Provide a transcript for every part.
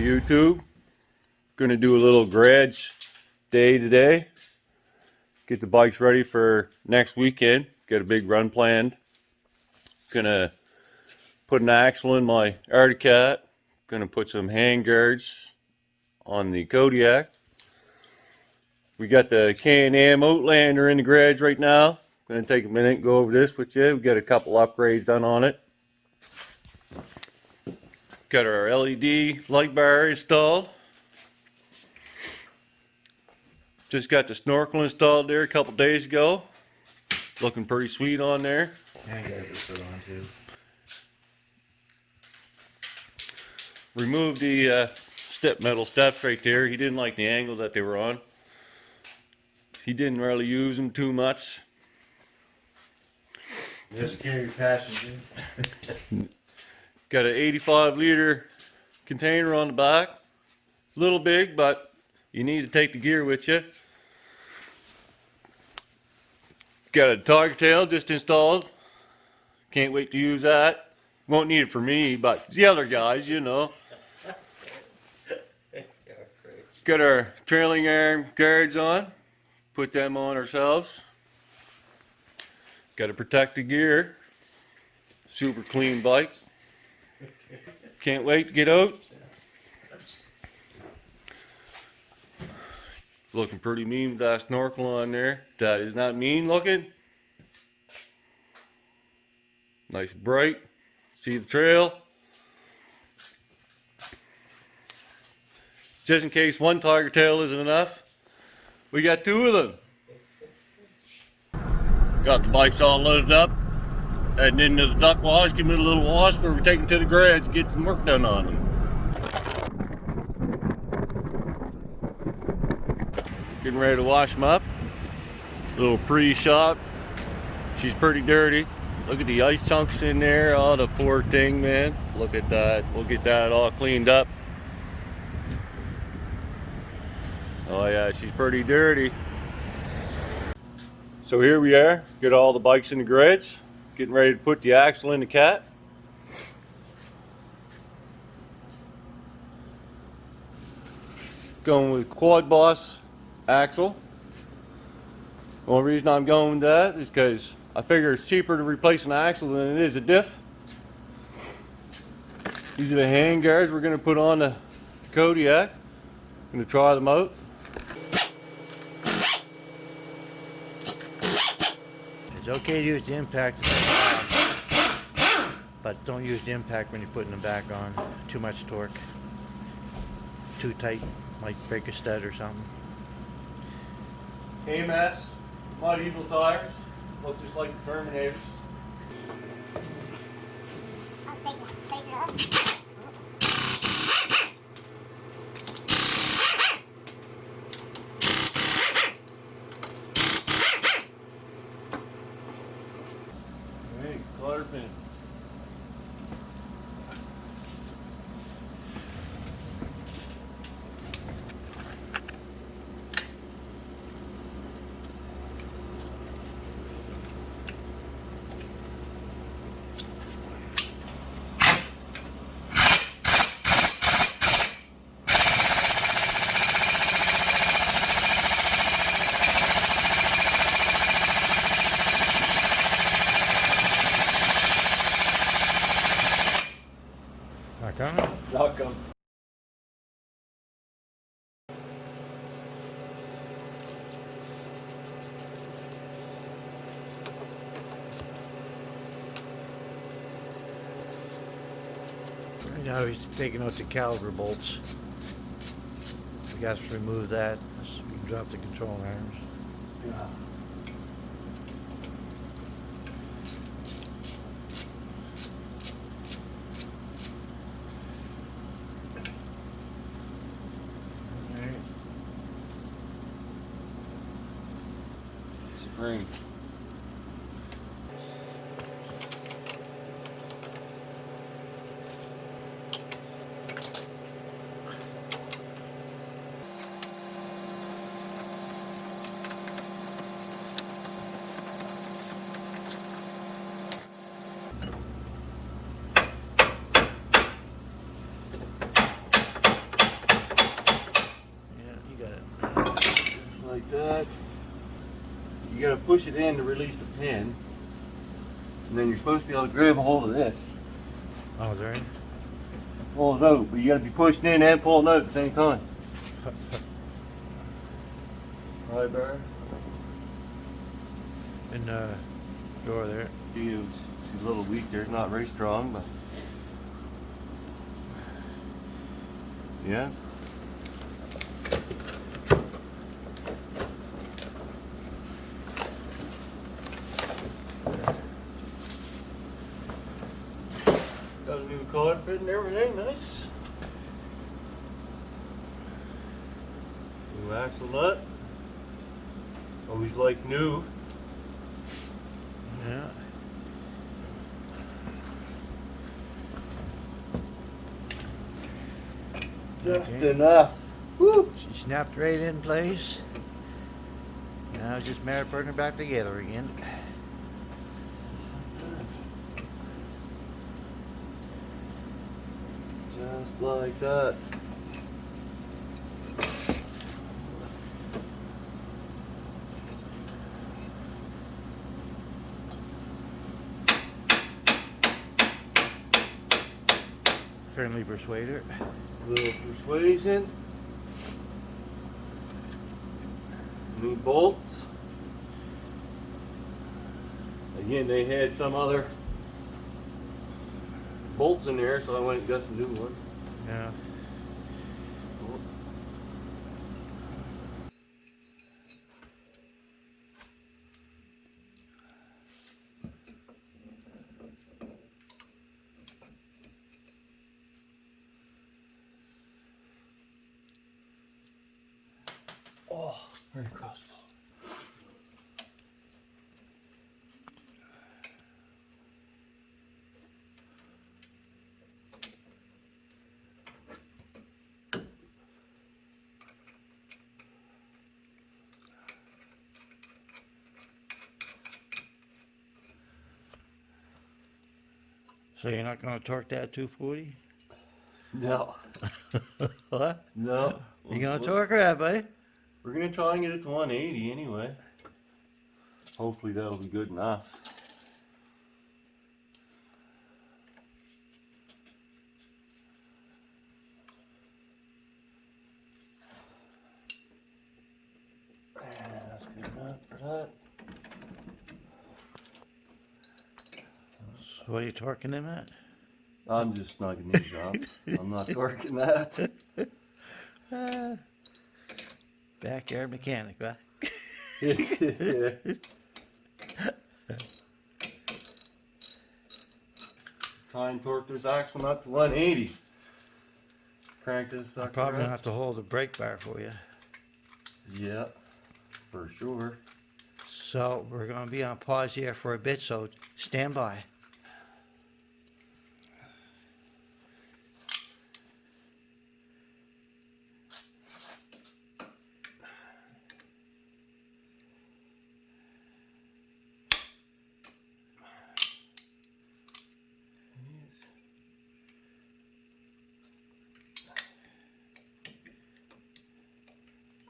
YouTube. Gonna do a little garage day today. Get the bikes ready for next weekend. Got a big run planned. Gonna put an axle in my Arctic Cat. Gonna put some hand guards on the Kodiak. We got the K&M Outlander in the garage right now. Gonna take a minute and go over this with you. We got a couple upgrades done on it. Got our LED light bar installed. Just got the snorkel installed there a couple days ago. Looking pretty sweet on there. And guys put on too. Removed the metal steps right there. He didn't like the angle that they were on. He didn't really use them too much. Doesn't carry passenger. Got an 85-liter container on the back. A little big, but you need to take the gear with you. Got a tiger tail just installed. Can't wait to use that. Won't need it for me, but the other guys, you know. Got our trailing arm guards on. Put them on ourselves. Got to protect the gear. Super clean bike. Can't wait to get out. Looking pretty mean with that snorkel on there. That is not mean looking. Nice and bright. See the trail. Just in case one tiger tail isn't enough, we got two of them. Got the bikes all loaded up. Heading into the duck wash, give them a little wash before we take them to the garage to get some work done on them. Getting ready to wash them up. A little pre-shop. She's pretty dirty. Look at the ice chunks in there. Oh, the poor thing, man. Look at that. We'll get that all cleaned up. Oh yeah, she's pretty dirty. So here we are. Get all the bikes in the garage. Getting ready to put the axle in the Cat. Going with Quad Boss axle. The only reason I'm going with that is because I figure it's cheaper to replace an axle than it is a diff. These are the hand guards we're going to put on the Kodiak. I'm going to try them out. It's okay to use the impact, but don't use the impact when you're putting them back on. Too much torque. Too tight, might break a stud or something. AMS Mud Eagle tires. Look just like the Terminators. I'll take one. Face it up. Hey, cotter pin. Not coming? Knock 'em. Right now he's taking out the caliber bolts. We got to remove that so we can drop the control arms. Yeah. Spring. like that. You gotta push it in to release the pin. And then you're supposed to be able to grab a hold of this. Oh, there. Pull it out, but you gotta be pushing in and pulling out at the same time. Right, Barry? In the door there. She's a little weak there, not very strong, but yeah. Got a new carpet and everything, nice. New axle nut. Always like new. Yeah. Just Okay. enough. Woo! She snapped right in place. Now it's just a matter of putting her back together again. Just like that. Friendly persuader. Little persuasion. New bolts. Again, they had some other bolts in there, so I went and got some new ones. Yeah. Oh, very crossful. So you're not going to torque that 240? No, What? no. You going to torque that, buddy? We're gonna try and get it to 180 anyway. Hopefully that'll be good enough. That's good enough for that. So what are you torquing them at? I'm just snugging these up. I'm not torquing that. Backyard mechanic, huh? Try and torque this axle nut to 180. Crank this I'm sucker probably going to up. have to hold the brake bar for you. Yeah, for sure. So we're going to be on pause here for a bit, so stand by.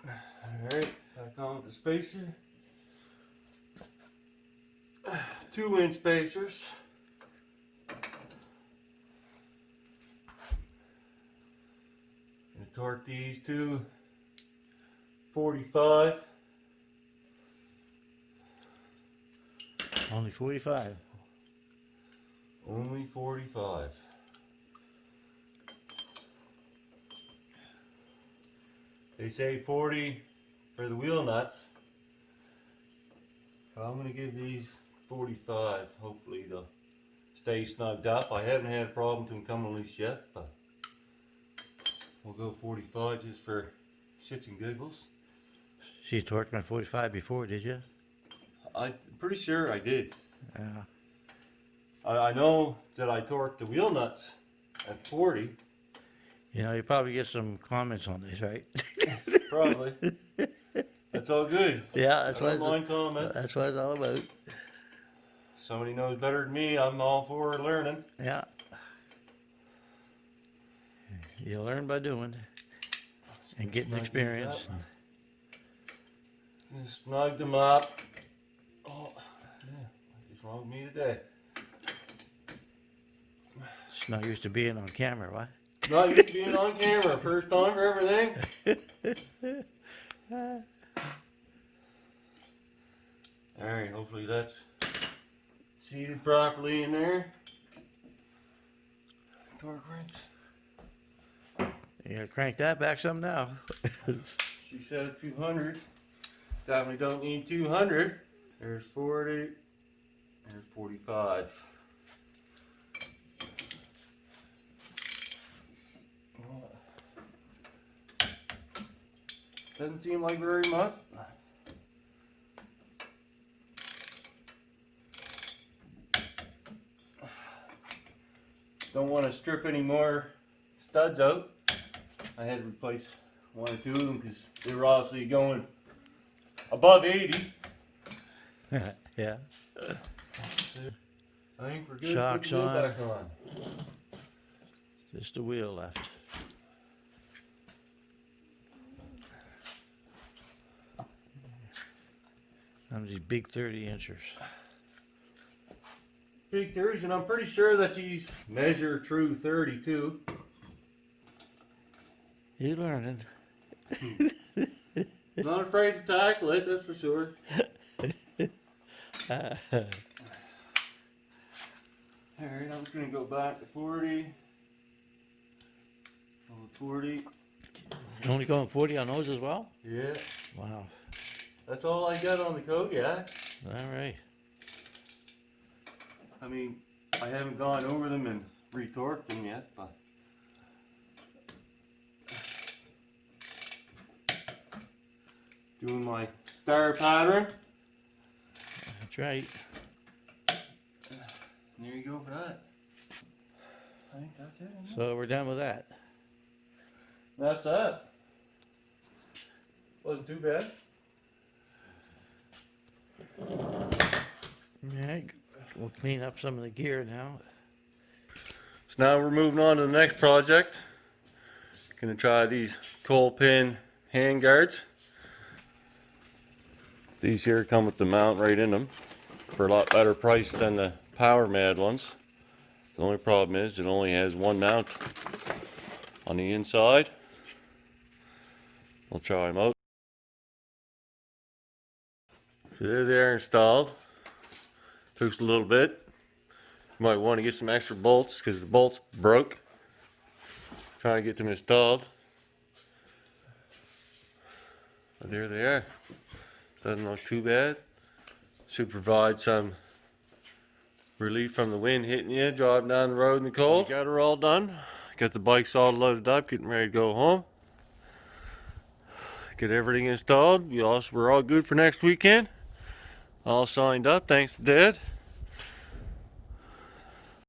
Alright, back on with the spacer. 2-inch spacers. Gonna torque these to 45. Only 45. Only 45. They say 40 for the wheel nuts. So I'm going to give these 45. Hopefully they'll stay snugged up. I haven't had a problem with them coming loose yet, but we'll go 45 just for shits and giggles. So you torqued my 45 before, did you? I'm pretty sure I did. Yeah. I know that I torqued the wheel nuts at 40. You know, you probably get some comments on this, right? Probably. That's all good. Yeah, that's I what don't mind comments. that's what it's all about. Somebody knows better than me. I'm all for learning. Yeah. You learn by doing and getting Snug these experience. up. Just snugged them up. Oh, yeah. What's wrong with me today? It's not used to being on camera, what? Not used to being on camera. First time for everything. Alright, hopefully that's seated properly in there. Torque wrench. You gotta crank that back some now. She said 200. Definitely don't need 200. There's 40. There's 45. Doesn't seem like very much. Don't want to strip any more studs out. I had to replace one or two of them because they were obviously going above 80. Yeah. I think we're good. Shocks Put the wheel on. back on. Just the wheel left. On these big 30 inchers. Big 30s, and I'm pretty sure that these measure true 32. You're learning. Not afraid to tackle it, that's for sure. Alright, I'm just going to go back to 40. Oh, 40. You're only going 40 on those as well? Yeah. Wow. That's all I got on the Kodiak. Alright. I mean, I haven't gone over them and retorqued them yet, but doing my star pattern. That's right. And there you go for that. I think that's it. Isn't it? So we're done with that. That's it. Wasn't too bad. Alright. We'll clean up some of the gear now. So now we're moving on to the next project. Gonna try these coal pin hand guards. These here come with the mount right in them for a lot better price than the Power Mad ones. The only problem is it only has one mount on the inside. We'll try them out. So there they are installed. Took us a little bit. You might want to get some extra bolts because the bolts broke. Trying to get them installed. But there they are. Doesn't look too bad. Should provide some relief from the wind hitting you driving down the road in the cold. Got her all done. Got the bikes all loaded up, getting ready to go home. Get everything installed. We're all good for next weekend. All signed up, thanks to Dad.